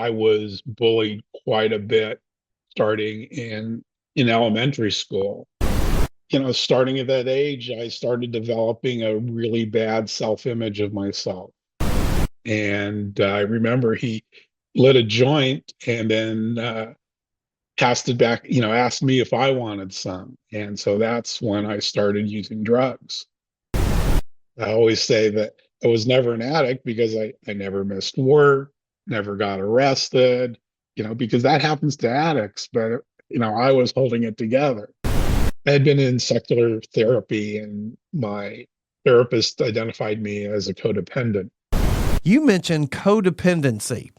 I was bullied quite a bit starting in elementary school. Starting at that age, I started developing a really bad self-image of myself. And I remember he lit a joint and then passed it back, asked me if I wanted some. And so that's when I started using drugs. I always say that I was never an addict because I never missed work, never got arrested, because that happens to addicts. But, I was holding it together. I had been in secular therapy, and my therapist identified me as a codependent. You mentioned codependency.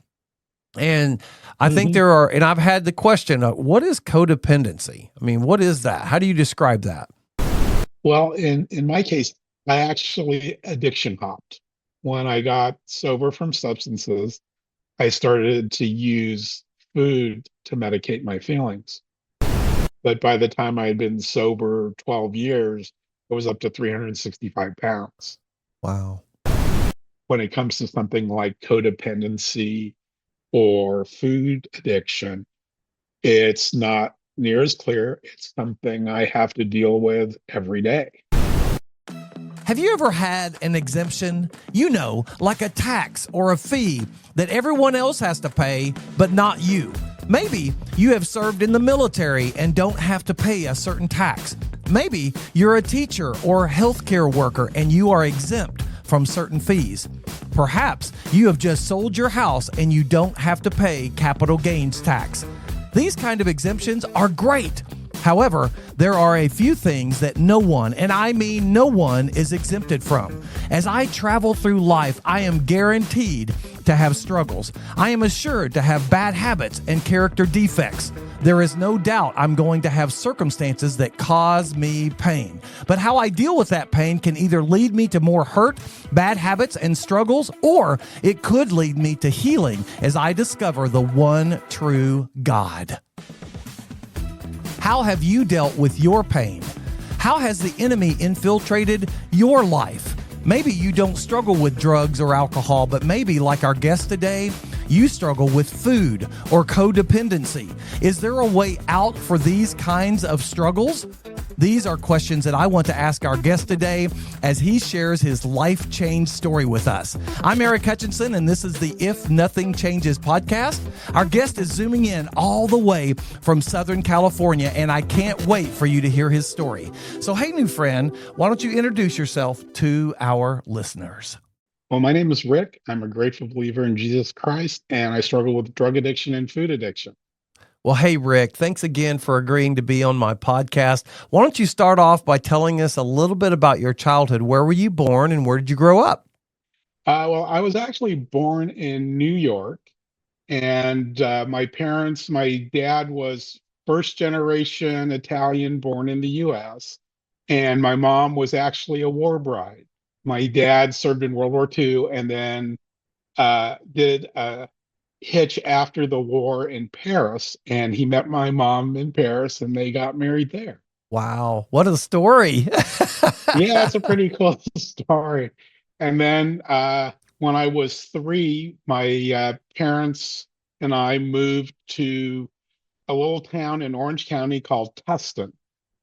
And I think Mhm. there are, and I've had the question, what is codependency? I mean, what is that? How do you describe that? Well, in my case, I actually addiction hopped. When I got sober from substances, I started to use food to medicate my feelings. But by the time I had been sober 12 years, I was up to 365 pounds. Wow. When it comes to something like codependency or food addiction, it's not near as clear. It's something I have to deal with every day. Have you ever had an exemption? Like a tax or a fee that everyone else has to pay, but not you. Maybe you have served in the military and don't have to pay a certain tax. Maybe you're a teacher or healthcare worker and you are exempt from certain fees. Perhaps you have just sold your house and you don't have to pay capital gains tax. These kind of exemptions are great. However, there are a few things that no one, and I mean no one, is exempted from. As I travel through life, I am guaranteed to have struggles. I am assured to have bad habits and character defects. There is no doubt I'm going to have circumstances that cause me pain. But how I deal with that pain can either lead me to more hurt, bad habits, and struggles, or it could lead me to healing as I discover the one true God. How have you dealt with your pain? How has the enemy infiltrated your life? Maybe you don't struggle with drugs or alcohol, but maybe, like our guest today, you struggle with food or codependency. Is there a way out for these kinds of struggles? These are questions that I want to ask our guest today as he shares his life change story with us. I'm Eric Hutchinson, and this is the If Nothing Changes podcast. Our guest is zooming in all the way from Southern California, and I can't wait for you to hear his story. So, hey, new friend, why don't you introduce yourself to our listeners? Well, my name is Rick. I'm a grateful believer in Jesus Christ, and I struggle with drug addiction and food addiction. Well, hey, Rick, thanks again for agreeing to be on my podcast. Why don't you start off by telling us a little bit about your childhood? Where were you born and where did you grow up? Well, I was actually born in New York, and my dad was first generation Italian born in the US, and my mom was actually a war bride. My dad served in World War II and then did a hitch after the war in Paris, and he met my mom in Paris and they got married there. Wow, what a story. Yeah, it's a pretty cool story. And then when I was 3, my parents and I moved to a little town in Orange County called Tustin.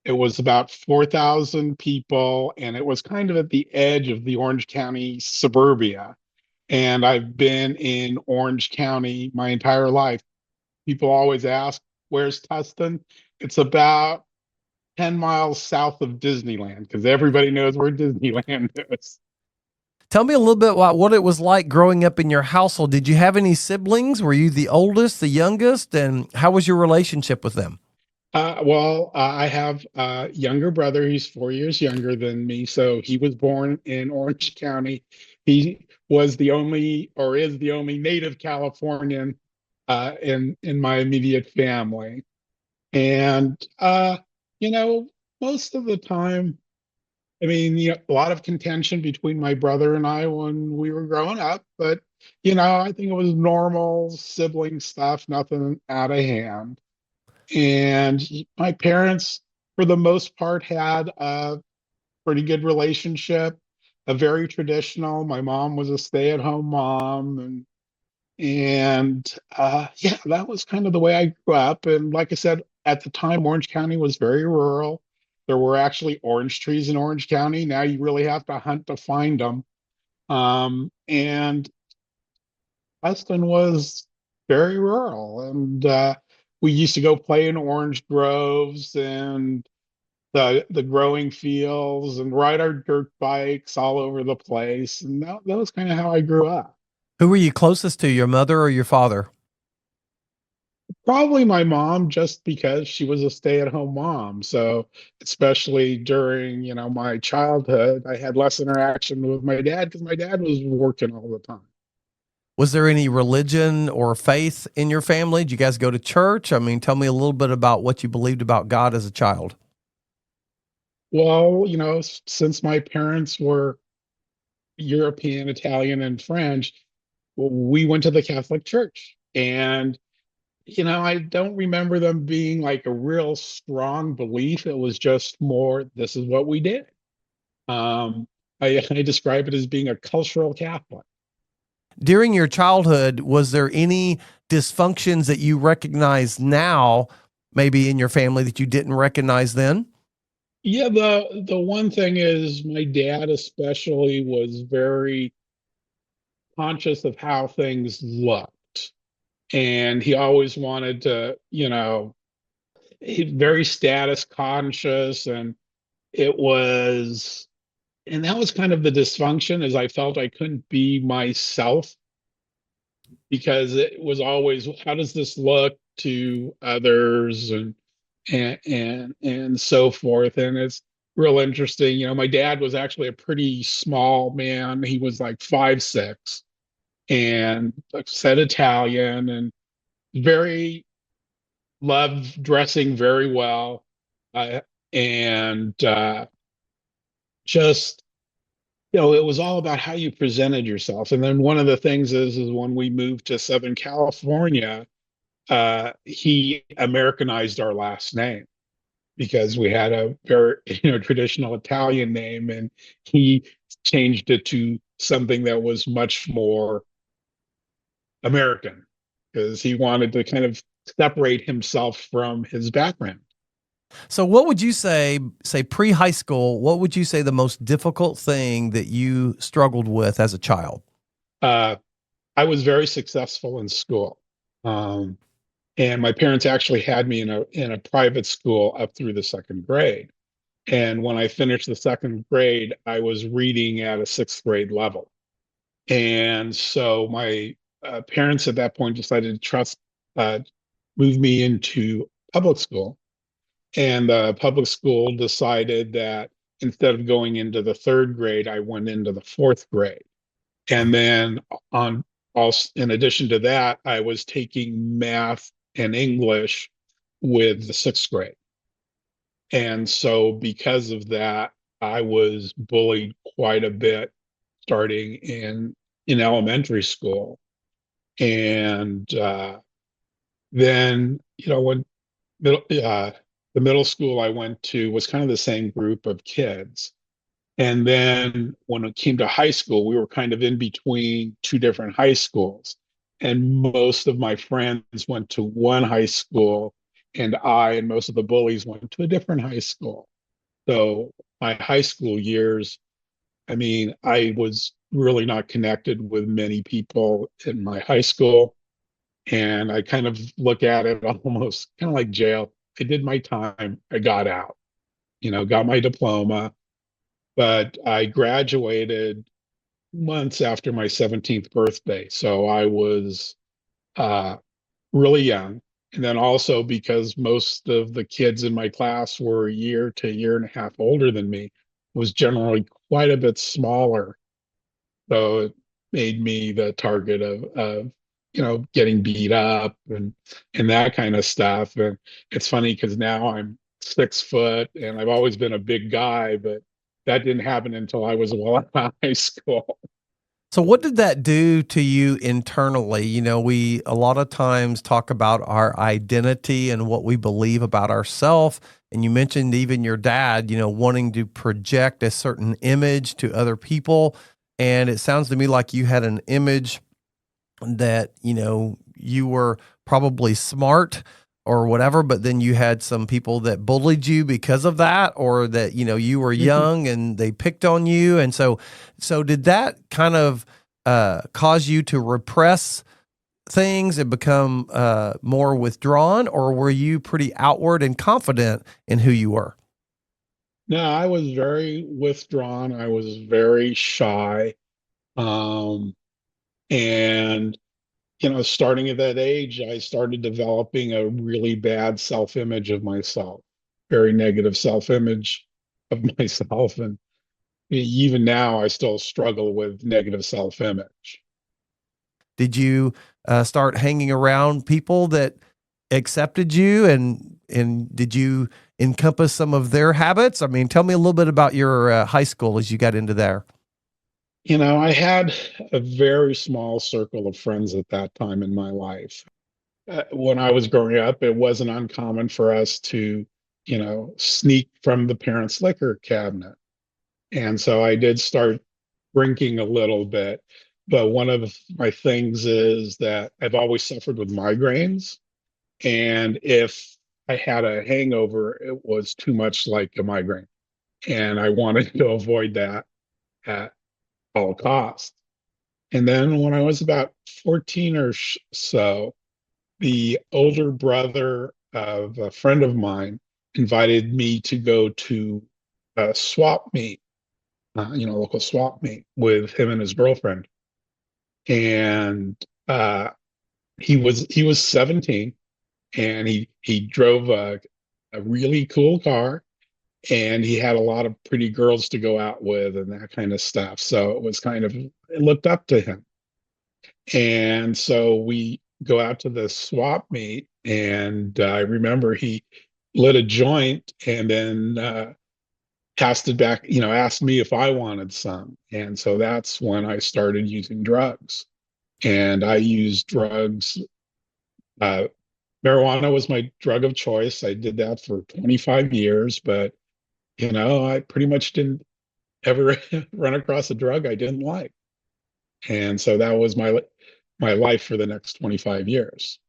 It was about 4,000 people, and it was kind of at the edge of the Orange County suburbia. And I've been in Orange County my entire life. People always ask, where's Tustin? It's about 10 miles south of Disneyland because everybody knows where Disneyland is. Tell me a little bit about what it was like growing up in your household. Did you have any siblings? Were you the oldest, the youngest? And how was your relationship with them? I have a younger brother. He's 4 years younger than me. So he was born in Orange County. He was the only, or is the only native Californian in my immediate family. And you know, most of the time, I mean, a lot of contention between my brother and I when we were growing up, but I think it was normal sibling stuff, nothing out of hand. And my parents, for the most part, had a pretty good relationship, a very traditional. My mom was a stay-at-home mom, and And yeah, that was kind of the way I grew up. And like I said, at the time, Orange County was very rural. There were actually orange trees in Orange County. Now you really have to hunt to find them. And Weston was very rural. And we used to go play in orange groves and the growing fields and ride our dirt bikes all over the place. And that was kind of how I grew up. Who were you closest to, your mother or your father? Probably my mom, just because she was a stay-at-home mom. So especially during, my childhood, I had less interaction with my dad because my dad was working all the time. Was there any religion or faith in your family? Did you guys go to church? I mean, tell me a little bit about what you believed about God as a child. Well, since my parents were European, Italian, and French, we went to the Catholic Church. And I don't remember them being like a real strong belief. It was just more, this is what we did. Um, I describe it as being a cultural Catholic. During your childhood, was there any dysfunctions that you recognize now, maybe in your family that you didn't recognize then? Yeah, the one thing is my dad especially was very conscious of how things looked. And he always wanted to, very status conscious. And that was kind of the dysfunction, is I felt I couldn't be myself because it was always, how does this look to others, and so forth. And it's real interesting. My dad was actually a pretty small man. He was like 5'6" and like said Italian, and very loved dressing very well. Uh, and just it was all about how you presented yourself. And then one of the things is when we moved to Southern California, he Americanized our last name because we had a very traditional Italian name, and he changed it to something that was much more American because he wanted to kind of separate himself from his background. So, what would you say pre high school, what would you say the most difficult thing that you struggled with as a child? Uh, I was very successful in school. Um, and my parents actually had me in a private school up through the second grade. And when I finished the second grade, I was reading at a sixth grade level. And so my parents at that point decided to uh, move me into public school. And the public school decided that instead of going into the third grade, I went into the fourth grade. And then on also, in addition to that, I was taking math and English with the sixth grade. And so because of that, I was bullied quite a bit starting in elementary school. And then, when middle the middle school I went to was kind of the same group of kids. And then when it came to high school, we were kind of in between two different high schools. And most of my friends went to one high school, and I and most of the bullies went to a different high school. So my high school years, I mean, I was really not connected with many people in my high school. And I kind of look at it almost kind of like jail. I did my time, I got out, got my diploma, but I graduated months after my 17th birthday. So I was uh, really young. And then also because most of the kids in my class were a year to a year and a half older than me, was generally quite a bit smaller. So it made me the target of getting beat up and that kind of stuff. And it's funny because now I'm 6 foot and I've always been a big guy, but that didn't happen until I was well out of high school. So, what did that do to you internally? We a lot of times talk about our identity and what we believe about ourselves. And you mentioned even your dad, wanting to project a certain image to other people. And it sounds to me like you had an image that, you were probably smart or whatever, but then you had some people that bullied you because of that, or that, you were Mhm. young and they picked on you. And so did that kind of cause you to repress things and become more withdrawn, or were you pretty outward and confident in who you were? No, I was very withdrawn. I was very shy. Um, and, starting at that age, I started developing a really bad self-image of myself, very negative self-image of myself. And even now, I still struggle with negative self-image. Did you start hanging around people that accepted you, and did you encompass some of their habits? I mean, tell me a little bit about your high school as you got into there. I had a very small circle of friends at that time in my life. When I was growing up, it wasn't uncommon for us to, sneak from the parents' liquor cabinet. And so I did start drinking a little bit. But one of my things is that I've always suffered with migraines. And if I had a hangover, it was too much like a migraine. And I wanted to avoid that at all costs. And then when I was about 14 or so, the older brother of a friend of mine invited me to go to a swap meet, local swap meet with him and his girlfriend. And he was 17, and he drove a really cool car, and he had a lot of pretty girls to go out with and that kind of stuff. So it was kind of, I looked up to him. And so we go out to the swap meet, and I remember he lit a joint and then passed it back, asked me if I wanted some. And so that's when I started using drugs. And I used drugs. Uh, Marijuana was my drug of choice. I did that for 25 years, but I pretty much didn't ever run across a drug I didn't like. And so that was my life for the next 25 years.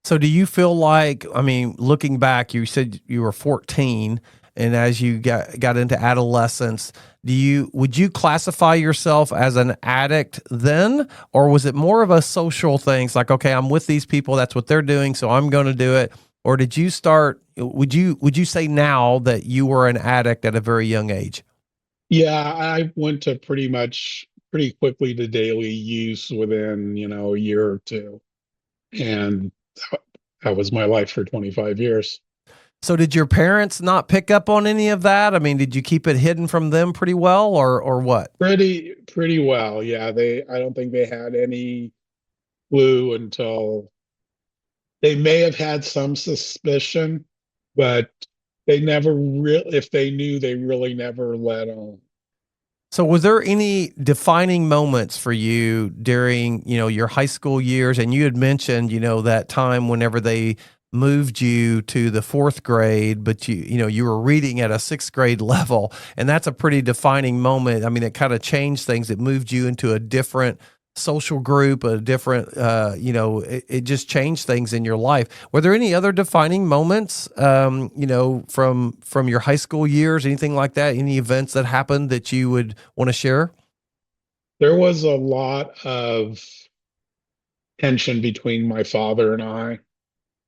So do you feel like, I mean, looking back, you said you were 14, and as you got into adolescence, would you classify yourself as an addict then, or was it more of a social thing? It's like, okay, I'm with these people, that's what they're doing, so I'm going to do it. Or did you start, would you say now that you were an addict at a very young age? Yeah, I went to pretty quickly to daily use within, a year or two. And that was my life for 25 years. So did your parents not pick up on any of that? I mean, did you keep it hidden from them pretty well, or what? Pretty well. Yeah, I don't think they had any clue until they may have had some suspicion, but they never really, if they knew, they really never let on. So was there any defining moments for you during, your high school years? And you had mentioned, that time whenever they moved you to the fourth grade, but you were reading at a sixth grade level. And that's a pretty defining moment. I mean, it kind of changed things. It moved you into a different social group, a different, it just changed things in your life. Were there any other defining moments, from your high school years, anything like that? Any events that happened that you would want to share? There was a lot of tension between my father and I.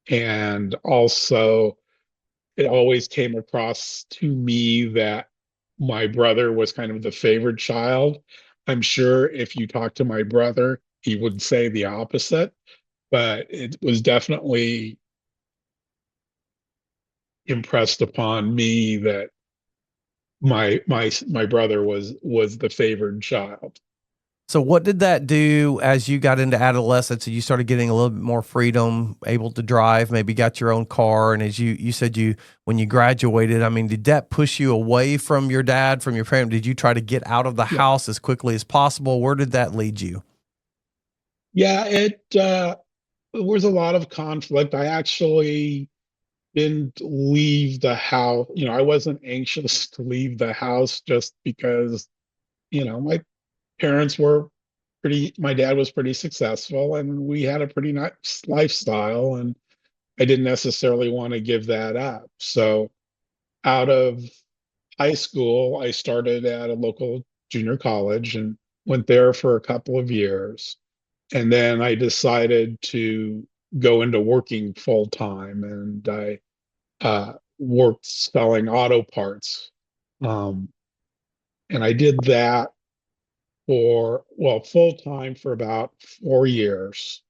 And also, it always came across to me that my brother was kind of the favored child. I'm sure if you talk to my brother, he would say the opposite, but it was definitely impressed upon me that my brother was the favored child. So what did that do as you got into adolescence and you started getting a little bit more freedom, able to drive, maybe got your own car? And as you said, when you graduated, I mean, did that push you away from your dad, from your parent? Did you try to get out of the Yeah. house as quickly as possible? Where did that lead you? Yeah, it was a lot of conflict. I actually didn't leave the house. I wasn't anxious to leave the house just because, my parents were my dad was pretty successful and we had a pretty nice lifestyle, and I didn't necessarily want to give that up. So out of high school, I started at a local junior college and went there for a couple of years. And then I decided to go into working full time, and I worked selling auto parts. Um, and I did that for, well, full time for about 4 years.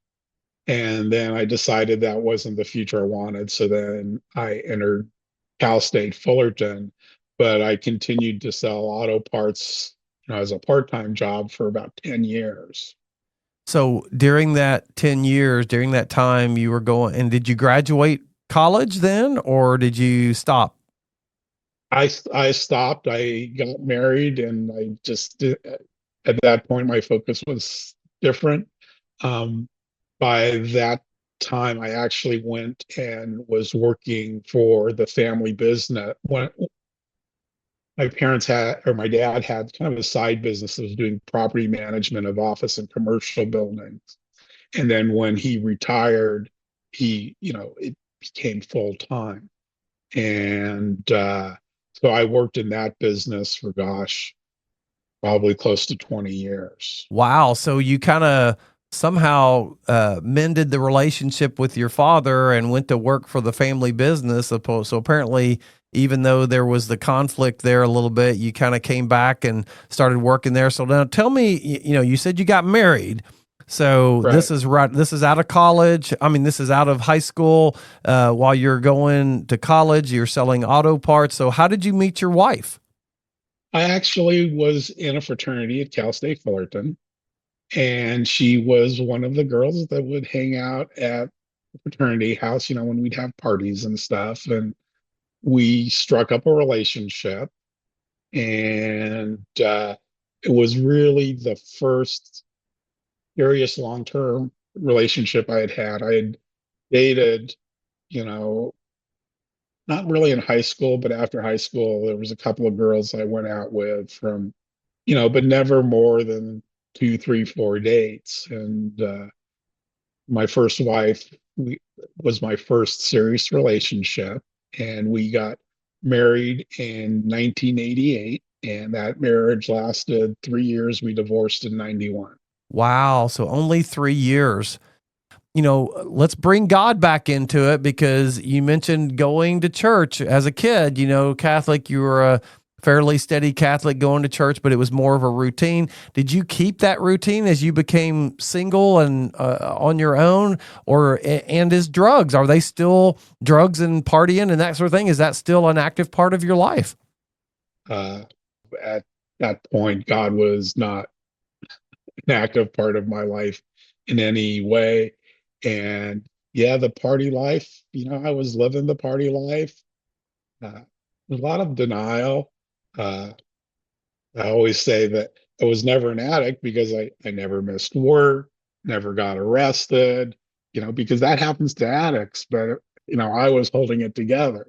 And then I decided that wasn't the future I wanted. So then I entered Cal State Fullerton, but I continued to sell auto parts, as a part-time job for about 10 years. So during that 10 years, during that time you were going, and did you graduate college then, or did you stop? I stopped, I got married, and I just at that point my focus was different. Um, by that time, I actually went and was working for the family business. When my parents had, or my dad had kind of a side business that was doing property management of office and commercial buildings. And then when he retired, it became full time. And so I worked in that business for, gosh, probably close to 20 years. Wow. So you kind of somehow mended the relationship with your father and went to work for the family business. So apparently, even though there was the conflict there a little bit, you kind of came back and started working there. So now tell me, you said you got married. So this Right. is right. This is out of college. I mean, this is out of high school. While you're going to college, you're selling auto parts. So how did you meet your wife? I actually was in a fraternity at Cal State Fullerton, and she was one of the girls that would hang out at the fraternity house, when we'd have parties and stuff. And we struck up a relationship, and it was really the first serious long-term relationship I had had. I had dated, you know, not really in high school, but after high school, there was a couple of girls I went out with from, but never more than two, three, 4 dates. And my first wife was my first serious relationship, and we got married in 1988, and that marriage lasted 3 years. We divorced in 91. Wow. So only 3 years. Let's bring God back into it because you mentioned going to church as a kid, Catholic, you were a fairly steady Catholic going to church, but it was more of a routine. Did you keep that routine as you became single and on your own, and is drugs, are they still drugs and partying and that sort of thing? Is that still an active part of your life? uh, at that point, God was not an active part of my life in any way. And yeah, the party life, I was living the party life. A lot of denial. Uh, I always say that I was never an addict because I never missed work, never got arrested, because that happens to addicts. But, I was holding it together,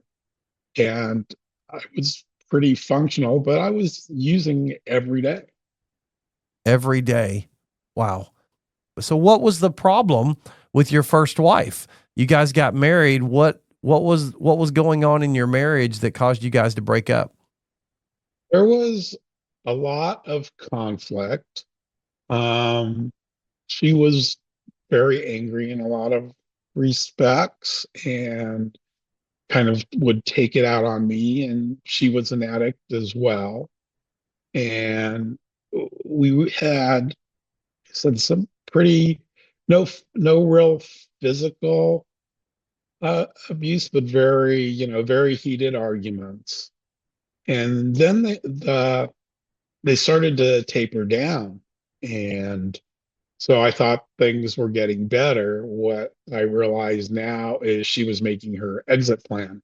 and I was pretty functional, but I was using every day. Every day. Wow. So what was the problem with your first wife? You guys got married. What was going on in your marriage that caused you guys to break up? There was a lot of conflict. Um, she was very angry in a lot of respects and kind of would take it out on me. And she was an addict as well. And we had some pretty, no real physical abuse, but very heated arguments. And then they started to taper down. And so I thought things were getting better. What I realize now is she was making her exit plan.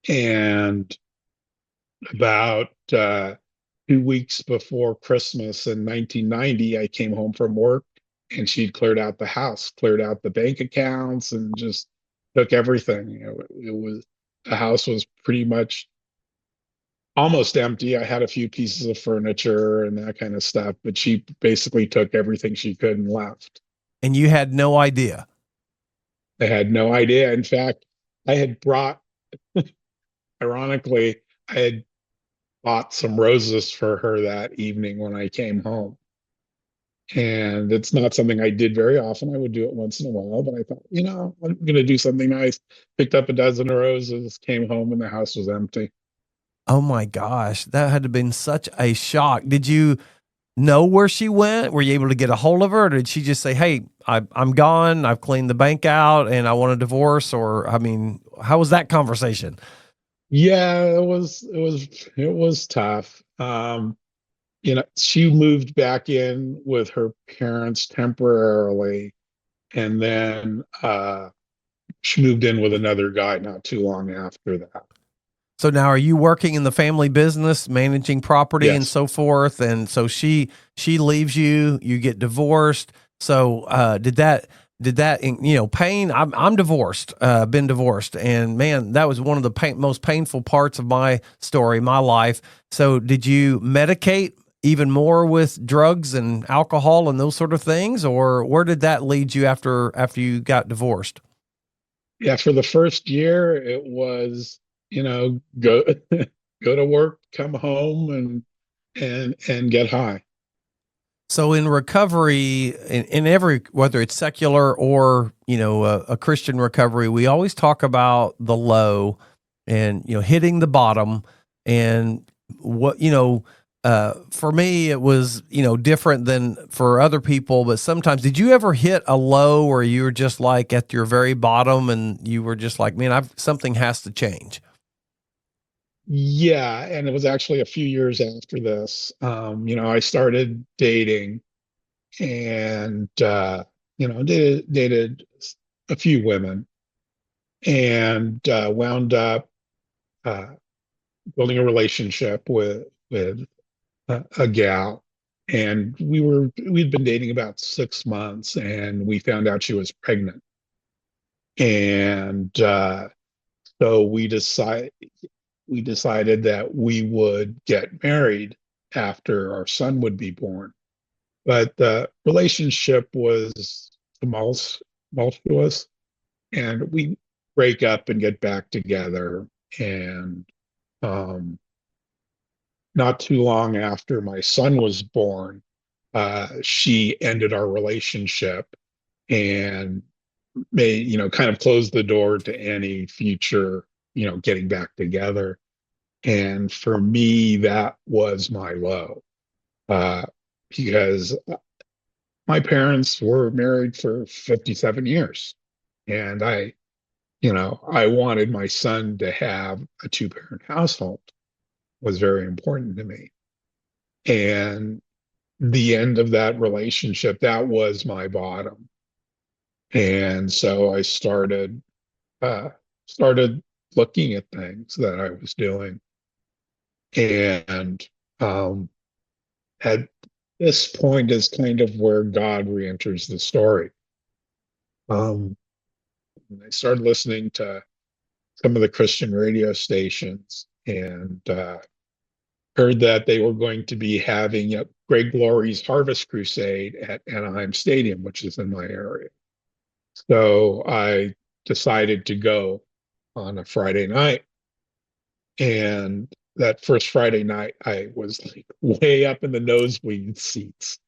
And about 2 weeks before Christmas in 1990, I came home from work, and she'd cleared out the house, cleared out the bank accounts, and just took everything. The house was pretty much almost empty. I had a few pieces of furniture and that kind of stuff, but she basically took everything she could and left. And you had no idea. I had no idea. In fact, I had brought, ironically, I had bought some roses for her that evening when I came home. And it's not something I did very often. I would do it once in a while, but I thought, I'm going to do something nice. Picked up a dozen roses, came home, and the house was empty. Oh my gosh, that had to have been such a shock. Did you know where she went? Were you able to get a hold of her? Or did she just say, "Hey, I'm gone. I've cleaned the bank out, and I want a divorce"? Or, I mean, how was that conversation? Yeah, it was tough. She moved back in with her parents temporarily, and then she moved in with another guy not too long after that. So now, are you working in the family business, managing property and Yes. so forth? And so she leaves you, you get divorced. So did that pain? I'm divorced, been divorced, and man, that was one of the most painful parts of my story, my life. So did you medicate even more with drugs and alcohol and those sort of things, or where did that lead you after you got divorced? Yeah, for the first year, it was, go go to work, come home, and get high. So in recovery, in every, whether it's secular or a Christian recovery, we always talk about the low and hitting the bottom. And what for me it was different than for other people. But sometimes, did you ever hit a low where you were just like at your very bottom and you were just like, man, I've something has to change? Yeah, and it was actually a few years after this. I started dating and dated a few women and wound up uh, building a relationship with a gal. And we'd been dating about 6 months, and we found out she was pregnant. And so we decided that we would get married after our son would be born. But the relationship was tumultuous, and we break up and get back together. And um, not too long after my son was born, she ended our relationship and kind of closed the door to any future, getting back together. And for me, that was my low, uh, because my parents were married for 57 years. And I wanted my son to have a two-parent household was very important to me. And the end of that relationship, that was my bottom. And so I uh, started looking at things that I was doing. And um, at this point is kind of where God re-enters the story. Um, and I started listening to some of the Christian radio stations and heard that they were going to be having Greg Glory's Harvest Crusade at Anaheim Stadium, which is in my area. So I decided to go on a Friday night. And that first Friday night, I was like way up in the nosebleed seats,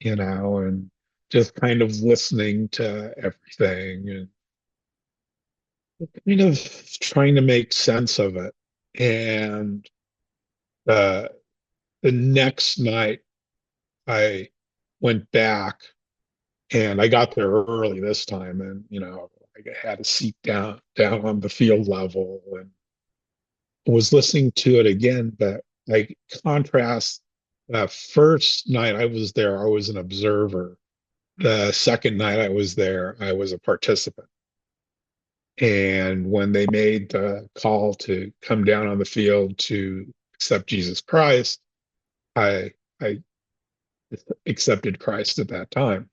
and just kind of listening to everything and kind of trying to make sense of it. And uh, the next night, I went back and I got there early this time, and I had a seat down on the field level and was listening to it again. But like contrast, first night I was there, I was an observer. The second night I was there, I was a participant. And when they made the call to come down on the field to accept Jesus Christ, I accepted Christ at that time.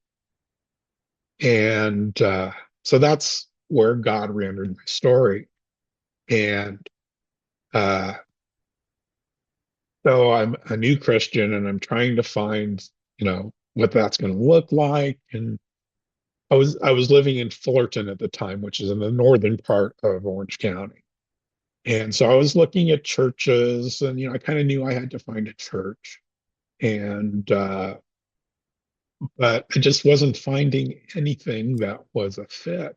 And so that's where God re-entered my story. And uh, So I'm a new Christian and I'm trying to find, what that's going to look like. And I was living in Fullerton at the time, which is in the northern part of Orange County. And so I was looking at churches and, I kind of knew I had to find a church. And but I just wasn't finding anything that was a fit.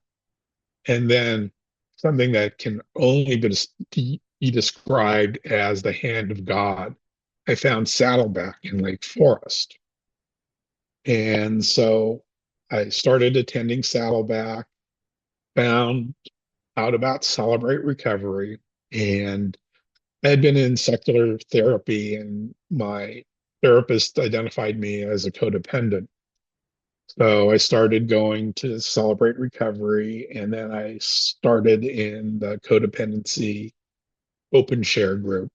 And then something that can only be described as the hand of God. I found Saddleback in Lake Forest. And so I started attending Saddleback, found out about Celebrate Recovery, and I had been in secular therapy, and my therapist identified me as a codependent. So I started going to Celebrate Recovery, and then I started in the codependency open share group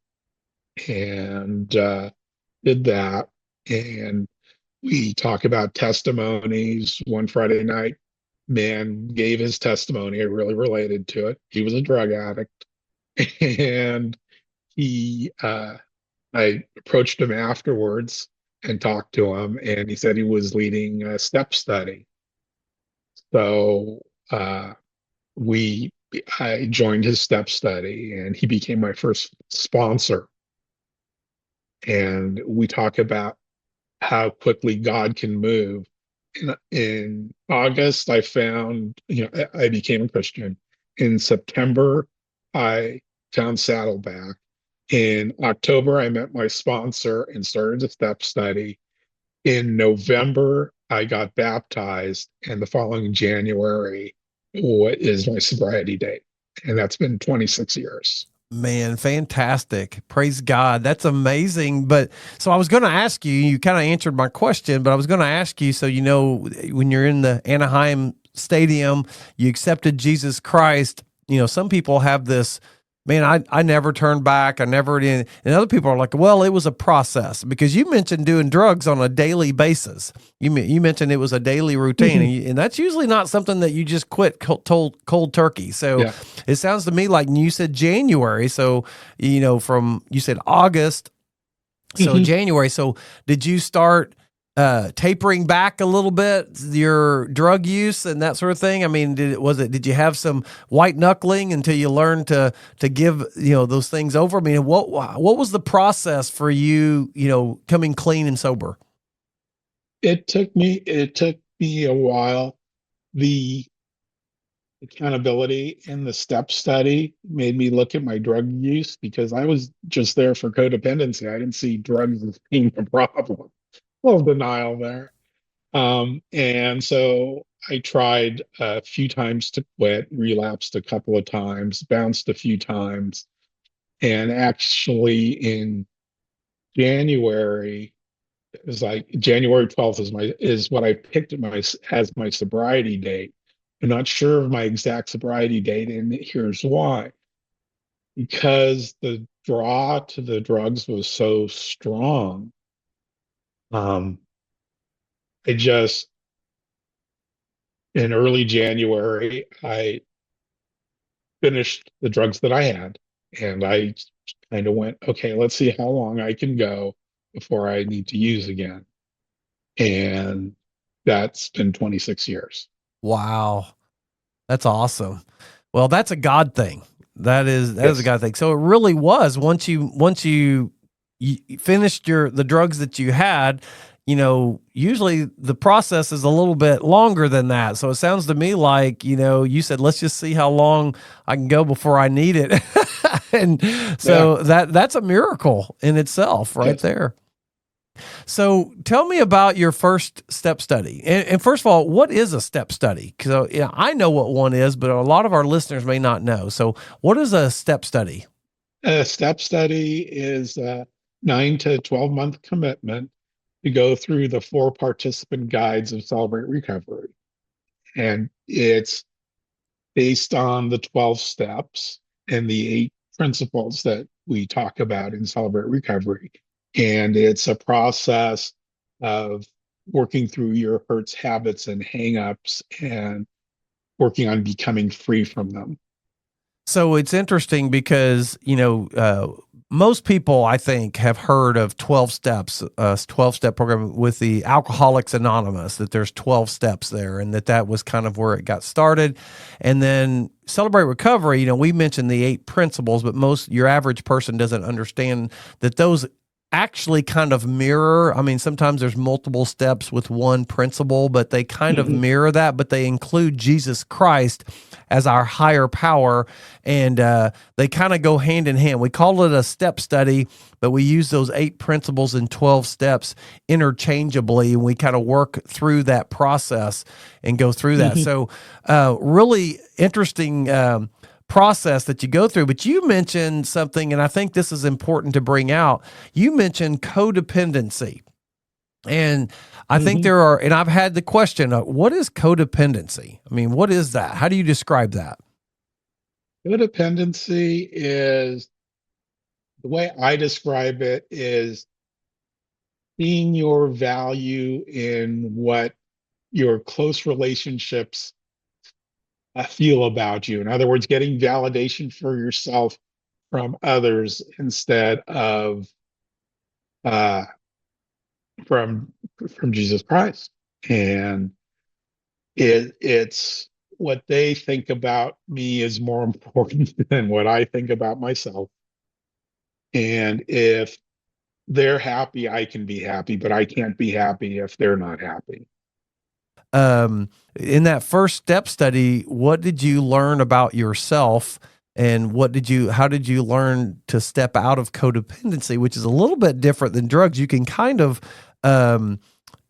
and did that. And we talk about testimonies. One Friday night, man gave his testimony. I really related to it. He was a drug addict, and he I approached him afterwards and talked to him, and he said he was leading a step study. So we I joined his step study, and he became my first sponsor. And we talk about how quickly God can move. In August, I became a Christian. In September, I found Saddleback. In October, I met my sponsor and started a step study. In November, I got baptized, and the following January is my sobriety date. And that's been 26 years. Man, fantastic. Praise God. That's amazing. But so I was going to ask you, you kind of answered my question, but I was going to ask you, so, when you're in the Anaheim Stadium, you accepted Jesus Christ. Some people have this, man, I never turned back. I never did. And other people are like, well, it was a process, because you mentioned doing drugs on a daily basis. You mentioned it was a daily routine, and that's usually not something that you just quit cold turkey. So Yeah. it sounds to me like you said January. So, you said August. So Mhm. January. So did you start tapering back a little bit your drug use and that sort of thing? I mean, did you have some white knuckling until you learned to give those things over? I mean, what was the process for you, coming clean and sober? It took me a while. The accountability in the step study made me look at my drug use because I was just there for codependency. I didn't see drugs as being a problem. A little denial there. And so I tried a few times to quit, relapsed a couple of times, bounced a few times, and actually in January, it was like January 12th is what I picked as my sobriety date. I'm not sure of my exact sobriety date, and here's why. Because the draw to the drugs was so strong. Um, I just in early January, I finished the drugs that I had, and I kind of went, okay, let's see how long I can go before I need to use again. And that's been 26 years. Wow. That's awesome. Well, that's a God thing. That is a Yes. God thing. So it really was once you finished the drugs that you had, usually the process is a little bit longer than that. So it sounds to me like, you said, let's just see how long I can go before I need it. And Yeah. so that's a miracle in itself right Yes. there. So tell me about your first step study. And first of all, what is a step study? Because I know what one is, but a lot of our listeners may not know. So what is a step study? A step study is a 9 to 12 month commitment to go through the 4 participant guides of Celebrate Recovery. And it's based on the 12 steps and the 8 principles that we talk about in Celebrate Recovery. And it's a process of working through your hurts, habits, and hangups and working on becoming free from them. So it's interesting because, most people, I think, have heard of 12 steps, 12-step program with the Alcoholics Anonymous, that there's 12 steps there, and that was kind of where it got started. And then Celebrate Recovery, we mentioned the 8 principles, but your average person doesn't understand that those actually kind of mirror. I mean, sometimes there's multiple steps with one principle, but they kind of Mhm. mirror that, but they include Jesus Christ as our higher power, and they kind of go hand in hand. We call it a step study, but we use those 8 principles and 12 steps interchangeably, and we kind of work through that process and go through that. Mhm. So really interesting process that you go through. But you mentioned something, and I think this is important to bring out. You mentioned codependency. And I think Mhm. and I've had the question, what is codependency? I mean, what is that? How do you describe that? Codependency is the way I describe it is seeing your value in what your close relationships feel about you. In other words, getting validation for yourself from others instead of uh, from from Jesus Christ. And it's what they think about me is more important than what I think about myself. And if they're happy, I can be happy, but I can't be happy if they're not happy. In that first step study, what did you learn about yourself? And how did you learn to step out of codependency, which is a little bit different than drugs? You can kind of, um,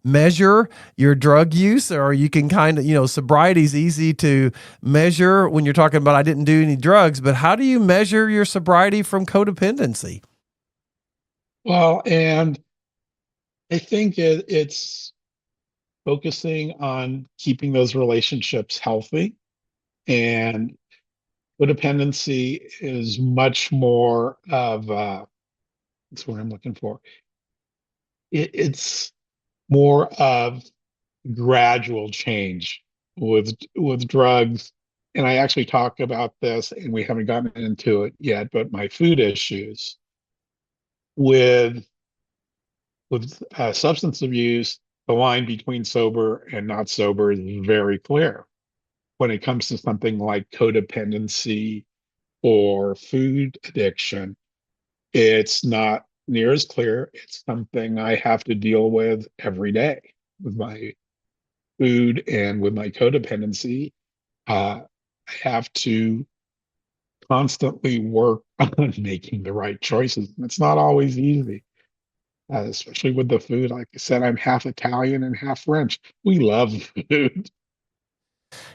measure your drug use, or you can kind of, sobriety is easy to measure when you're talking about, I didn't do any drugs, but how do you measure your sobriety from codependency? Well, and I think it's focusing on keeping those relationships healthy. And codependency is much more of that's what I'm looking for. It's more of gradual change with drugs. And I actually talk about this, and we haven't gotten into it yet, but my food issues with substance abuse, the line between sober and not sober is very clear. When it comes to something like codependency or food addiction, it's not near as clear. It's something I have to deal with every day with my food and with my codependency. I have to constantly work on making the right choices. And it's not always easy, especially with the food. Like I said, I'm half Italian and half French. We love food.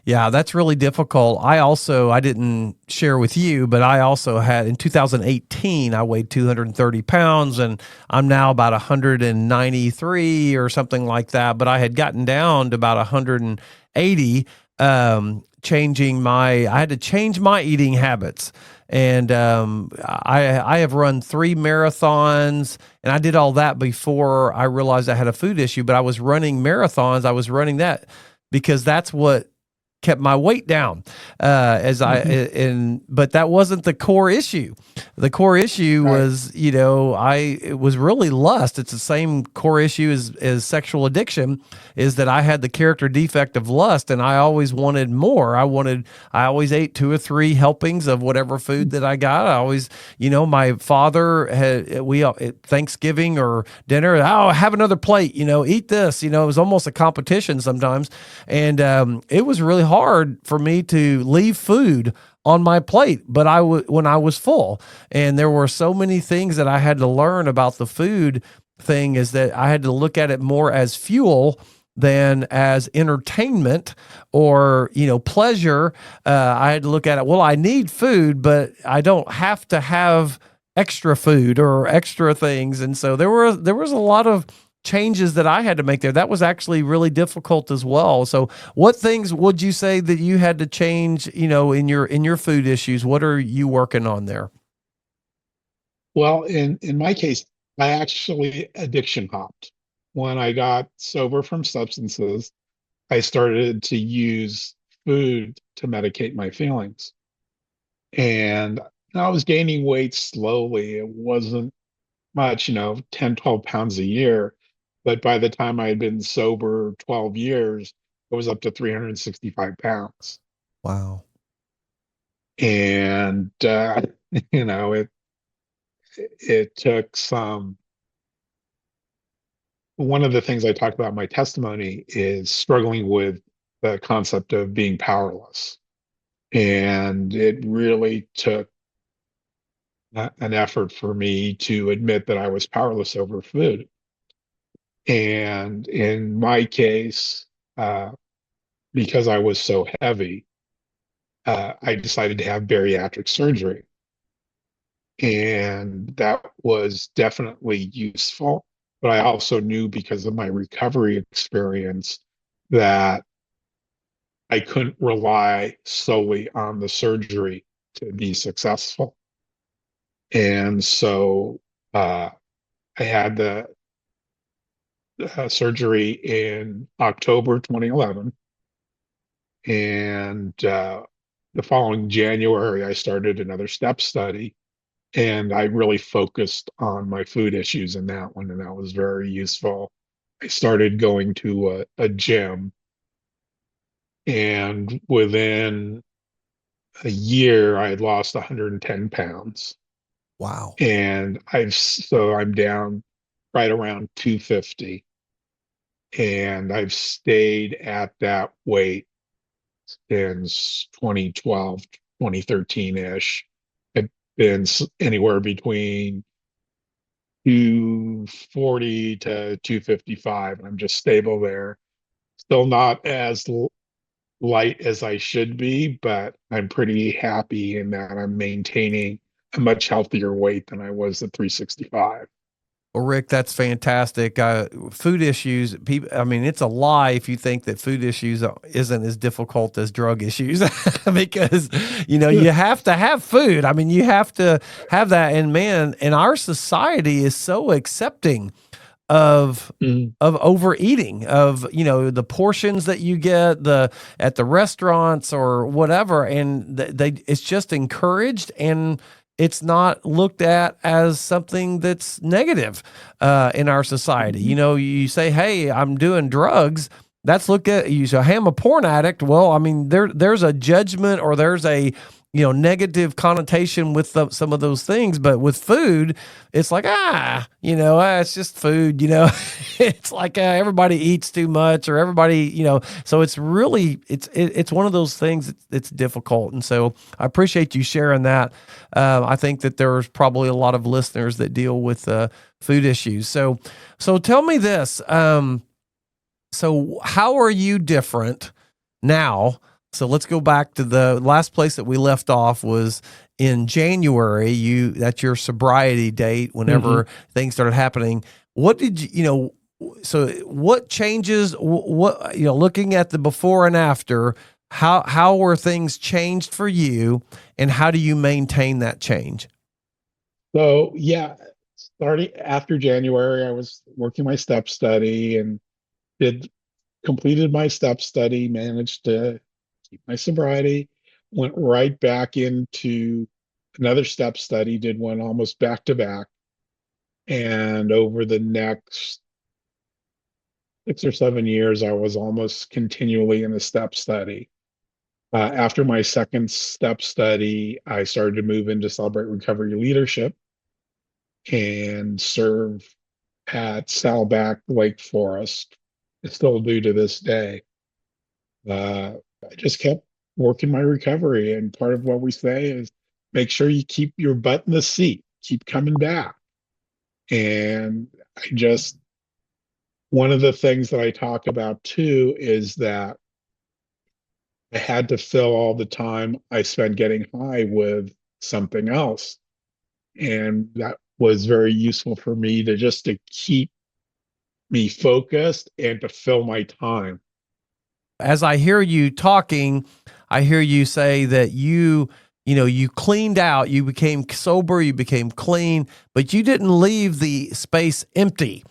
Yeah, that's really difficult. I didn't share with you, but I also had in 2018, I weighed 230 pounds, and I'm now about 193 or something like that. But I had gotten down to about 180, I had to change my eating habits. And I have run 3 marathons, and I did all that before I realized I had a food issue. But I was running marathons. I was running that because that's what kept my weight down, Mhm. but that wasn't the core issue. The core issue Right. was, it was really lust. It's the same core issue as sexual addiction, is that I had the character defect of lust, and I always wanted more. I always ate 2 or 3 helpings of whatever food that I got. I always, my father at Thanksgiving or dinner, oh, have another plate, eat this, it was almost a competition sometimes. And it was really hard for me to leave food on my plate, but when I was full, and there were so many things that I had to learn about the food thing, is that I had to look at it more as fuel than as entertainment or pleasure. I had to look at it, well, I need food, but I don't have to have extra food or extra things. And so there was a lot of changes that I had to make there. That was actually really difficult as well. So what things would you say that you had to change, in your food issues? What are you working on there? Well, in my case, I actually addiction hopped. When I got sober from substances, I started to use food to medicate my feelings. And I was gaining weight slowly. It wasn't much, 10, 12 pounds a year. But by the time I had been sober 12 years, it was up to 365 pounds. Wow. And, you know, it, it took some, one of the things I talked about in my testimony is struggling with the concept of being powerless. And it really took an effort for me to admit that I was powerless over food. And in my case, because I was so heavy, I decided to have bariatric surgery. And that was definitely useful. But I also knew because of my recovery experience that I couldn't rely solely on the surgery to be successful. And so I had the surgery in October 2011. And the following January, I started another step study. And I really focused on my food issues in that one. And that was very useful. I started going to a gym. And within a year, I had lost 110 pounds. Wow. And I'm down right around 250. And I've stayed at that weight since 2012, 2013-ish. It's been anywhere between 240 to 255. And I'm just stable there. Still not as light as I should be, but I'm pretty happy in that I'm maintaining a much healthier weight than I was at 365. Well, Rick, that's fantastic. Food issues, people, I mean, it's a lie if you think that food issues isn't as difficult as drug issues because, you have to have food. I mean, you have to have that. And man, and our society is so accepting of Mm. of overeating, of the portions that you get at the restaurants or whatever, and it's just encouraged, and it's not looked at as something that's negative in our society. You say, "Hey, I'm doing drugs." That's looked at. You say, "Hey, I'm a porn addict." Well, I mean, there's a judgment, or there's a negative connotation with some of those things. But with food, it's like, it's just food, it's like everybody eats too much, or everybody, so it's really, it's one of those things that's difficult. And so I appreciate you sharing that. I think that there's probably a lot of listeners that deal with food issues. So tell me this. So how are you different now? So let's go back to the last place that we left off was in January. That's your sobriety date whenever things started happening. What did so what changes, what, looking at the before and after, how were things changed for you, and how do you maintain that change? So, yeah, starting after January, I was working my step study and did completed my step study, managed to keep my sobriety, went right back into another step study, did one almost back to back. And over the next 6 or 7 years, I was almost continually in a step study. After my second step study, I started to move into Celebrate Recovery Leadership and serve at Saddleback Lake Forest. I still do to this day. I just kept working my recovery. And part of what we say is make sure you keep your butt in the seat, keep coming back. And one of the things that I talk about too is that I had to fill all the time I spent getting high with something else. And that was very useful for me to keep me focused and to fill my time. As I hear you talking, I hear you say that you cleaned out, you became sober, you became clean, but you didn't leave the space empty.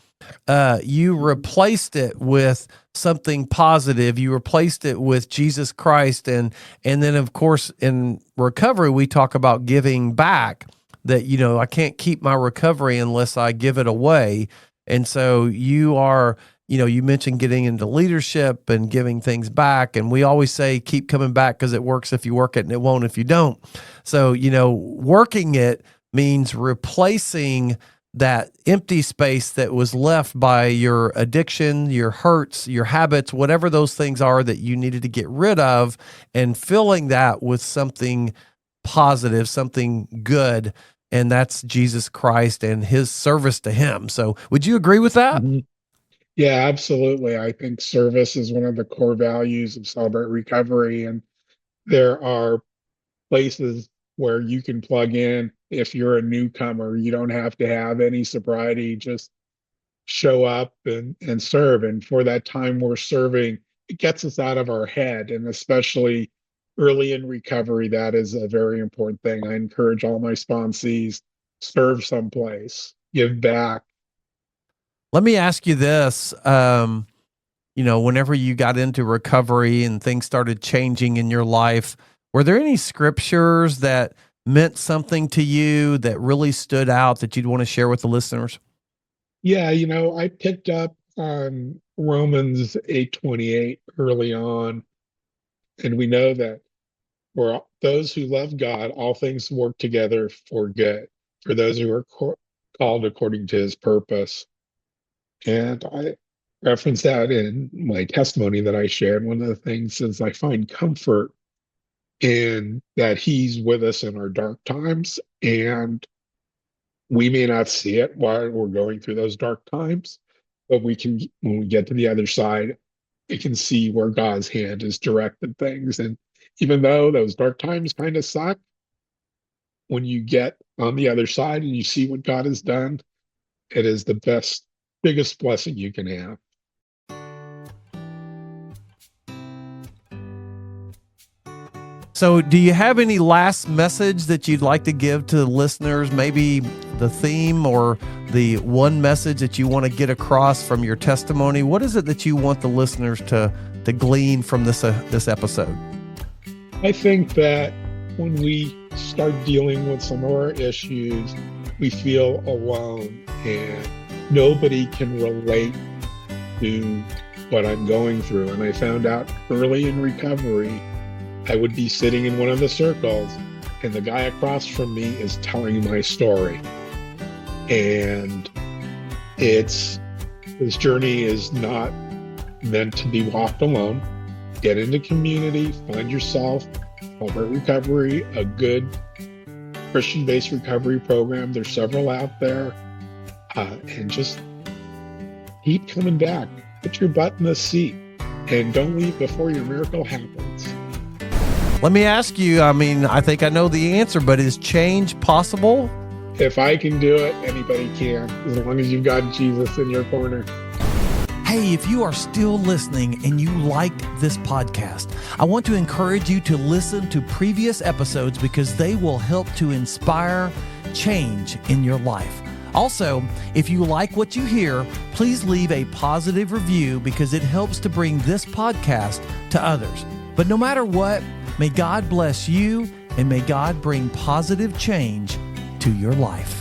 You replaced it with something positive. You replaced it with Jesus Christ. And then, of course, in recovery, we talk about giving back, that, I can't keep my recovery unless I give it away. And so you are, you mentioned getting into leadership and giving things back. And we always say, keep coming back because it works if you work it and it won't if you don't. So, working it means replacing that empty space that was left by your addiction, your hurts, your habits, whatever those things are that you needed to get rid of, and filling that with something positive, something good. And that's Jesus Christ and his service to him. So would you agree with that? Mhm. Yeah, absolutely. I think service is one of the core values of Celebrate Recovery. And there are places where you can plug in if you're a newcomer. You don't have to have any sobriety, just show up and serve. And for that time we're serving, it gets us out of our head. And especially early in recovery, that is a very important thing. I encourage all my sponsees, serve someplace, give back. Let me ask you this. Whenever you got into recovery and things started changing in your life, were there any scriptures that meant something to you that really stood out that you'd want to share with the listeners? Yeah, I picked up on Romans 8:28 early on, and we know that for those who love God, all things work together for good, for those who are called according to his purpose. And I reference that in my testimony that I shared. One of the things is I find comfort in that he's with us in our dark times, and we may not see it while we're going through those dark times, but we can, when we get to the other side, we can see where God's hand has directed things. And even though those dark times kind of suck, when you get on the other side and you see what God has done, it is the biggest blessing you can have. So do you have any last message that you'd like to give to the listeners? Maybe the theme or the one message that you want to get across from your testimony? What is it that you want the listeners to glean from this episode? I think that when we start dealing with some of our issues, we feel alone and nobody can relate to what I'm going through. And I found out early in recovery, I would be sitting in one of the circles and the guy across from me is telling my story. And this journey is not meant to be walked alone. Get into community, find yourself, Celebrate Recovery, a good Christian-based recovery program. There's several out there. And just keep coming back. Put your butt in the seat and don't leave before your miracle happens. Let me ask you, I think I know the answer, but is change possible? If I can do it, anybody can, as long as you've got Jesus in your corner. Hey, if you are still listening and you like this podcast, I want to encourage you to listen to previous episodes because they will help to inspire change in your life. Also, if you like what you hear, please leave a positive review because it helps to bring this podcast to others. But no matter what, may God bless you and may God bring positive change to your life.